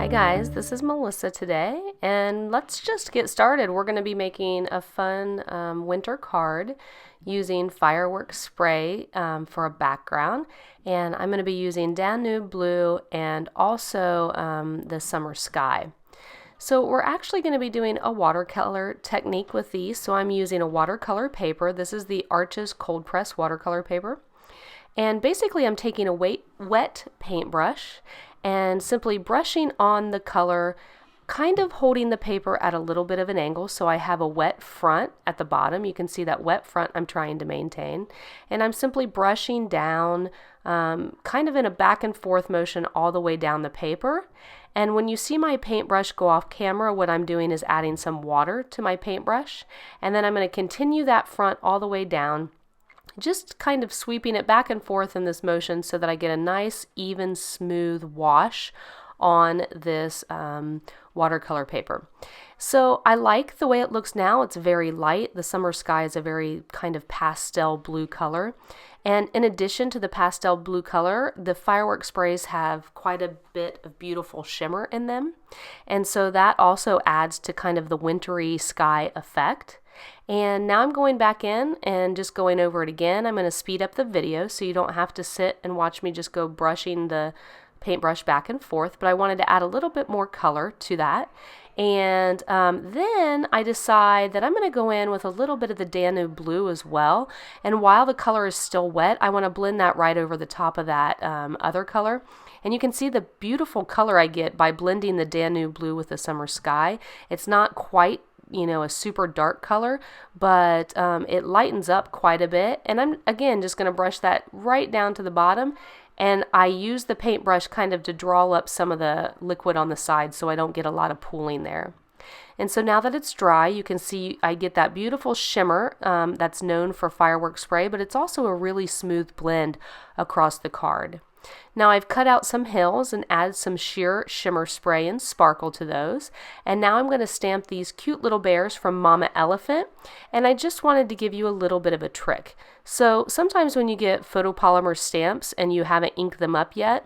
guys, this is Melissa today, and let's just get started. We're going to be making a fun winter card using fireworks spray for a background, and I'm going to be using Danube Blue and also the summer sky. So we're actually going to be doing a watercolor technique with these, so I'm using a watercolor paper. This is the Arche's cold press watercolor paper. And basically I'm taking a wet paintbrush and simply brushing on the color, kind of holding the paper at a little bit of an angle, so I have a wet front at the bottom. You can see that wet front I'm trying to maintain. And I'm simply brushing down kind of in a back and forth motion all the way down the paper. And when you see my paintbrush go off camera, what I'm doing is adding some water to my paintbrush. And then I'm going to continue that front all the way down, just kind of sweeping it back and forth in this motion so that I get a nice, even, smooth wash on this watercolor paper. So I like the way it looks now. It's very light. The summer sky is a very kind of pastel blue color. And in addition to the pastel blue color, the firework sprays have quite a bit of beautiful shimmer in them. And so that also adds to kind of the wintry sky effect. And now I'm going back in and just going over it again. I'm going to speed up the video so you don't have to sit and watch me just go brushing the paintbrush back and forth, but I wanted to add a little bit more color to that. And then I decide that I'm going to go in with a little bit of the Danube Blue as well. And while the color is still wet, I want to blend that right over the top of that other color. And you can see the beautiful color I get by blending the Danube Blue with the summer sky. It's not quite a super dark color, but it lightens up quite a bit. And I'm again just going to brush that right down to the bottom, and I use the paintbrush kind of to draw up some of the liquid on the side so I don't get a lot of pooling there. And so now that it's dry, you can see I get that beautiful shimmer that's known for fireworks spray, but it's also a really smooth blend across the card. Now I've cut out some hills and added some sheer shimmer spray and sparkle to those. And now I'm going to stamp these cute little bears from Mama Elephant. And I just wanted to give you a little bit of a trick. So sometimes when you get photopolymer stamps and you haven't inked them up yet,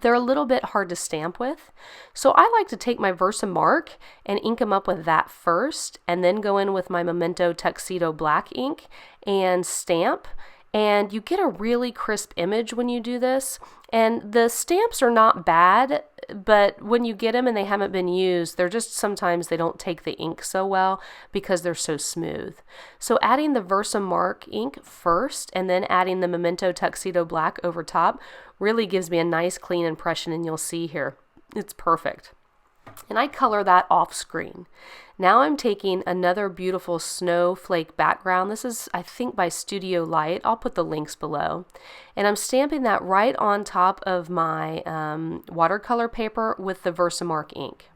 they're a little bit hard to stamp with. So I like to take my Versamark and ink them up with that first, and then go in with my Memento Tuxedo black ink and stamp. And you get a really crisp image when you do this. And the stamps are not bad, but when you get them and they haven't been used, they're just sometimes they don't take the ink so well because they're so smooth. So adding the Versamark ink first and then adding the Memento Tuxedo black over top really gives me a nice clean impression, and you'll see here, it's perfect. And I color that off screen. Now I'm taking another beautiful snowflake background. This is, I think, by Studio Light. I'll put the links below. And I'm stamping that right on top of my watercolor paper with the Versamark ink.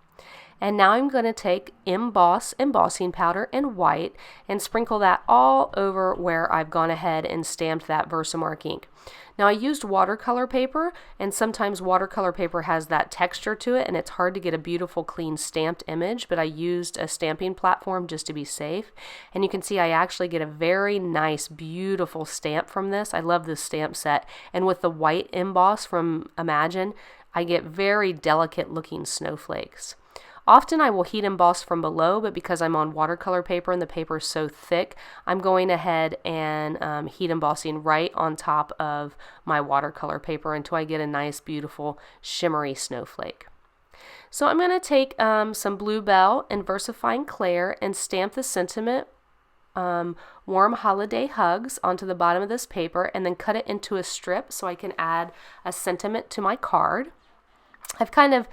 And now I'm going to take embossing powder in white and sprinkle that all over where I've gone ahead and stamped that Versamark ink. Now I used watercolor paper, and sometimes watercolor paper has that texture to it and it's hard to get a beautiful clean stamped image, but I used a stamping platform just to be safe. And you can see I actually get a very nice, beautiful stamp from this. I love this stamp set. And with the white emboss from Imagine, I get very delicate looking snowflakes. Often I will heat emboss from below, but because I'm on watercolor paper and the paper is so thick, I'm going ahead and heat embossing right on top of my watercolor paper until I get a nice, beautiful, shimmery snowflake. So I'm going to take some Bluebell and VersaFine Clair and stamp the sentiment Warm Holiday Hugs onto the bottom of this paper, and then cut it into a strip so I can add a sentiment to my card. I've kind of,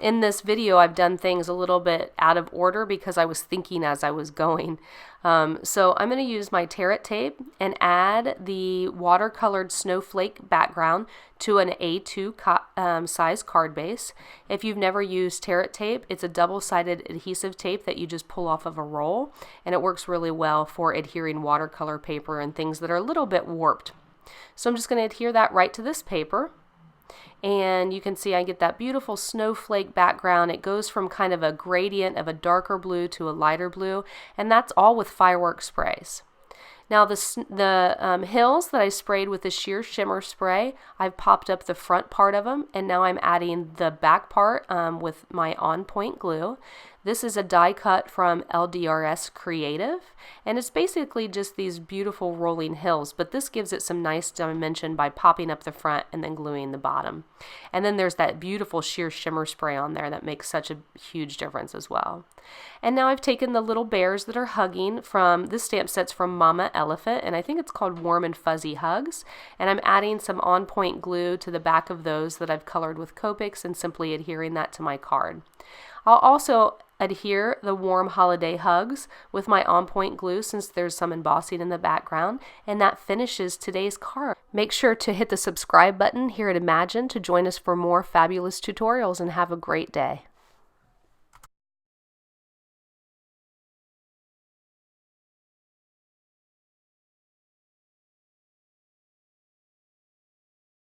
in this video, I've done things a little bit out of order because I was thinking as I was going. So I'm going to use my Tear It tape and add the watercolored snowflake background to an A2 size card base. If you've never used Tear It tape, it's a double-sided adhesive tape that you just pull off of a roll, and it works really well for adhering watercolor paper and things that are a little bit warped. So I'm just going to adhere that right to this paper. And you can see I get that beautiful snowflake background. It goes from kind of a gradient of a darker blue to a lighter blue, and that's all with firework sprays. Now the hills that I sprayed with the sheer shimmer spray, I've popped up the front part of them, and now I'm adding the back part with my on point glue. This is a die cut from LDRS Creative, and it's basically just these beautiful rolling hills, but this gives it some nice dimension by popping up the front and then gluing the bottom. And then there's that beautiful sheer shimmer spray on there that makes such a huge difference as well. And now I've taken the little bears that are hugging from, this stamp set's from Mama Elephant, and I think it's called Warm and Fuzzy Hugs, and I'm adding some on point glue to the back of those that I've colored with Copics and simply adhering that to my card. I'll also adhere the warm holiday hugs with my on point glue since there's some embossing in the background, and that finishes today's card. Make sure to hit the subscribe button here at Imagine to join us for more fabulous tutorials, and have a great day.